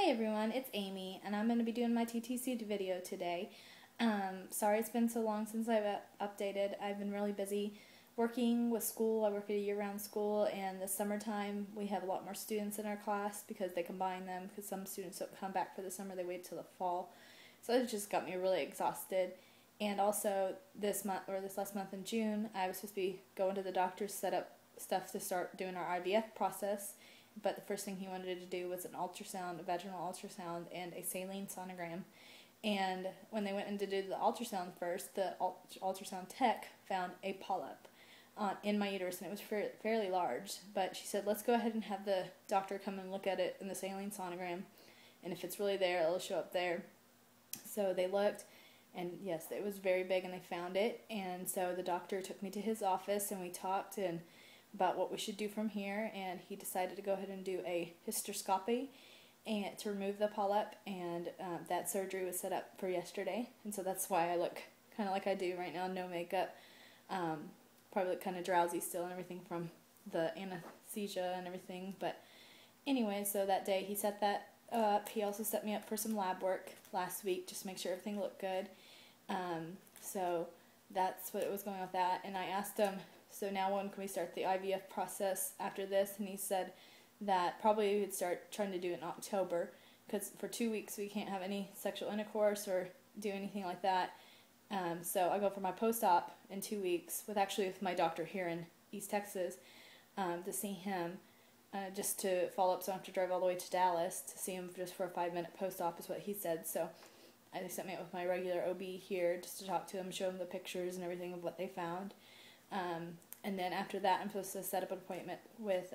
Hey everyone, it's Amy, and I'm going to be doing my TTC video today. Sorry it's been so long since I've updated. I've been really busy working with school. I work at a year-round school, and this summertime we have a lot more students in our class because they combine them, because some students don't come back for the summer, they wait till the fall. So it just got me really exhausted. And also this last month in June, I was supposed to be going to the doctor to set up stuff to start doing our IVF process. But the first thing he wanted to do was an ultrasound, a vaginal ultrasound, and a saline sonogram. And when they went in to do the ultrasound first, the ultrasound tech found a polyp in my uterus, and it was fairly large. But she said, let's go ahead and have the doctor come and look at it in the saline sonogram, and if it's really there, it'll show up there. So they looked, and yes, it was very big, and they found it. And so the doctor took me to his office, and we talked about what we should do from here, and he decided to go ahead and do a hysteroscopy and to remove the polyp, and that surgery was set up for yesterday, and so that's why I look kind of like I do right now, no makeup, probably look kind of drowsy still and everything from the anesthesia and everything. But anyway, so that day he set that up. He also set me up for some lab work last week just to make sure everything looked good. So that's what it was going with that, and I asked him, so now when can we start the IVF process after this? And he said that probably we would start trying to do it in October, because for 2 weeks we can't have any sexual intercourse or do anything like that. So I go for my post-op in 2 weeks with my doctor here in East Texas to see him, just to follow up, so I don't have to drive all the way to Dallas to see him just for a 5-minute post-op is what he said. So they sent me up with my regular OB here just to talk to him, show him the pictures and everything of what they found. And then after that, I'm supposed to set up an appointment with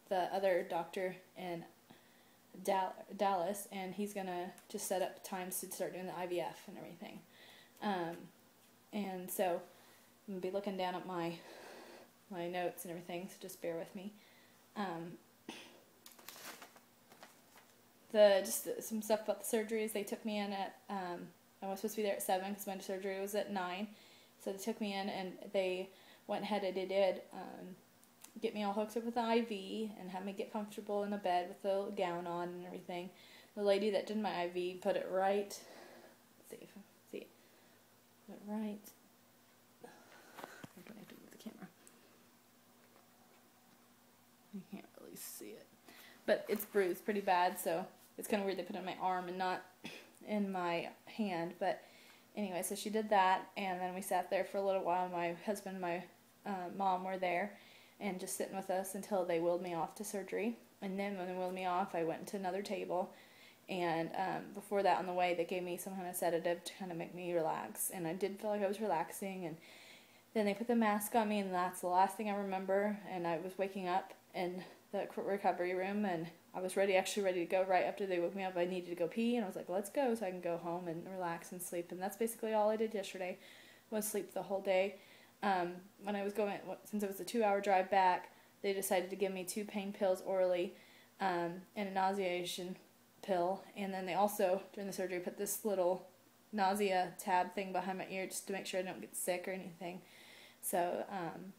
the other doctor in Dallas, and he's going to just set up times to start doing the IVF and everything. And so I'm going to be looking down at my notes and everything, so just bear with me. Some stuff about the surgeries. They took me in at, I was supposed to be there at 7 because my surgery was at 9. So they took me in, and they went ahead and did get me all hooked up with the IV and had me get comfortable in the bed with the gown on and everything. The lady that did my IV put it right. Let's see if I can see it. Put it right. I'm going to have to move the camera. You can't really see it. But it's bruised pretty bad, so it's kind of weird they put it in my arm and not in my hand. But anyway, so she did that, and then we sat there for a little while. My husband and my mom were there and just sitting with us until they wheeled me off to surgery. And then when they wheeled me off, I went to another table, and before that on the way they gave me some kind of sedative to kind of make me relax, and I did feel like I was relaxing. And then they put the mask on me, and that's the last thing I remember. And I was waking up in the recovery room, and I was actually ready to go right after they woke me up. I needed to go pee, and I was like, let's go so I can go home and relax and sleep. And that's basically all I did yesterday, was sleep the whole day. When I was since it was a 2-hour drive back, they decided to give me 2 pain pills orally, and a nauseation pill. And then they also, during the surgery, put this little nausea tab thing behind my ear just to make sure I don't get sick or anything. So,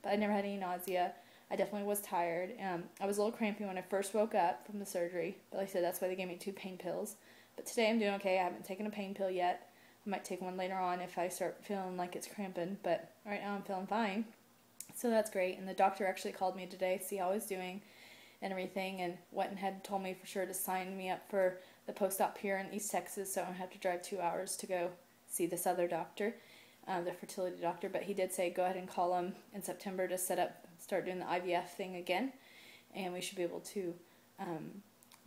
but I never had any nausea. I definitely was tired. I was a little crampy when I first woke up from the surgery, but like I said, that's why they gave me 2 pain pills. But today I'm doing okay. I haven't taken a pain pill yet. I might take one later on if I start feeling like it's cramping, but right now I'm feeling fine. So that's great. And the doctor actually called me today to see how I was doing and everything, and went and had told me for sure to sign me up for the post-op here in East Texas, so I don't have to drive 2 hours to go see this other doctor, the fertility doctor. But he did say go ahead and call him in September to start doing the IVF thing again, and we should be able to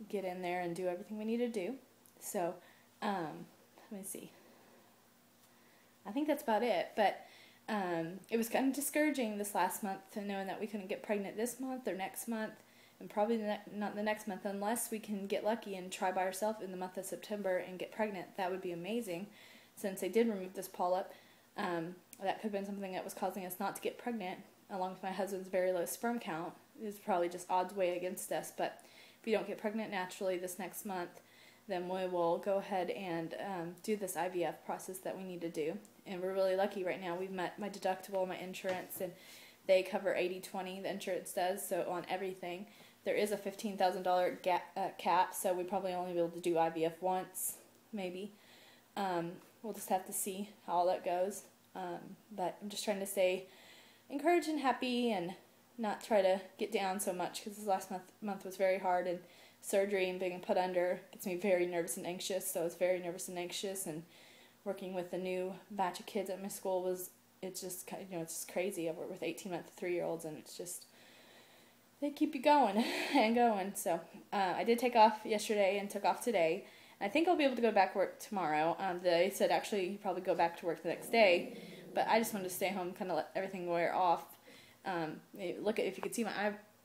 get in there and do everything we need to do. So let me see. I think that's about it. But it was kind of discouraging this last month to knowing that we couldn't get pregnant this month or next month, and probably not the next month, unless we can get lucky and try by ourselves in the month of September and get pregnant. That would be amazing, since they did remove this polyp. That could have been something that was causing us not to get pregnant, along with my husband's very low sperm count. It's probably just odds way against us. But if we don't get pregnant naturally this next month, then we will go ahead and do this IVF process that we need to do. And we're really lucky right now. We've met my deductible, my insurance, and they cover 80/20, the insurance does, so on everything. there is a $15,000 cap, so we probably only be able to do IVF once, maybe. We'll just have to see how all that goes. But I'm just trying to stay encouraged and happy and not try to get down so much, because this last month was very hard, and surgery and being put under gets me very nervous and anxious. So I was very nervous and anxious, and working with the new batch of kids at my school it's just crazy. I work with 18-month to 3-year-olds, and it's just, they keep you going and going. So I did take off yesterday and took off today. I think I'll be able to go back to work tomorrow. They said actually you probably go back to work the next day, but I just wanted to stay home, kind of let everything wear off. If you could see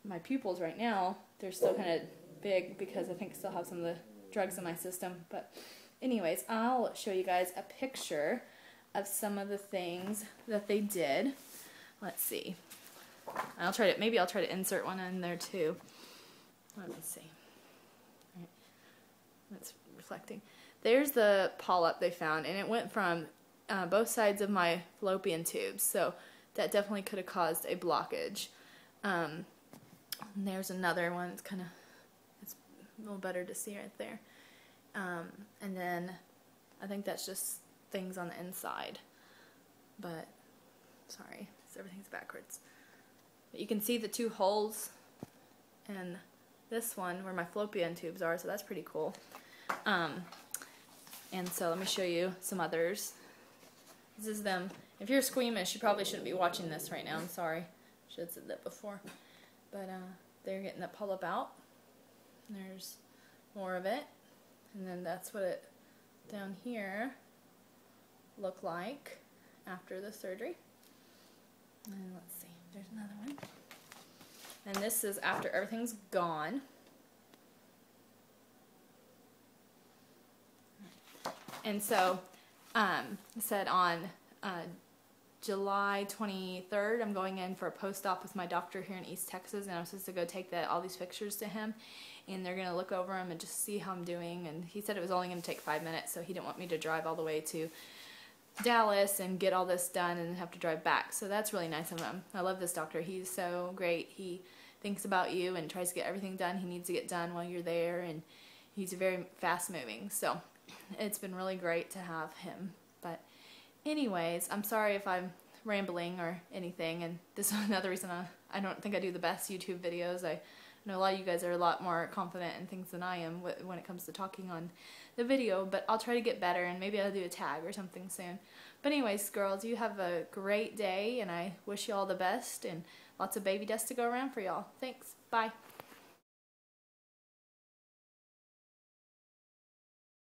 my pupils right now, they're still kind of big because I think I still have some of the drugs in my system. But anyways, I'll show you guys a picture of some of the things that they did. Let's see. Maybe I'll try to insert one in there too. Let me see. All right. That's reflecting. There's the polyp they found, and it went from both sides of my fallopian tubes, so that definitely could have caused a blockage. And there's another one. It's a little better to see right there. And then I think that's just things on the inside. But sorry, everything's backwards. But you can see the 2 holes in this one where my fallopian tubes are, so that's pretty cool. And so let me show you some others. This is them. If you're squeamish, you probably shouldn't be watching this right now. I'm sorry. Should have said that before. But they're getting that polyp out. There's more of it. And then that's what it down here looked like after the surgery. And let's see. There's another one. And this is after everything's gone. And so, I said on July 23rd, I'm going in for a post-op with my doctor here in East Texas, and I'm supposed to go take all these pictures to him, and they're going to look over them and just see how I'm doing. And he said it was only going to take 5 minutes, so he didn't want me to drive all the way to Dallas and get all this done and have to drive back. So that's really nice of him. I love this doctor. He's so great. He thinks about you and tries to get everything done he needs to get done while you're there, and he's very fast-moving. So it's been really great to have him. But anyways, I'm sorry if I'm rambling or anything, and this is another reason I don't think I do the best YouTube videos. I know a lot of you guys are a lot more confident in things than I am when it comes to talking on the video, but I'll try to get better, and maybe I'll do a tag or something soon. But anyways, girls, you have a great day, and I wish you all the best and lots of baby dust to go around for y'all. Thanks. Bye.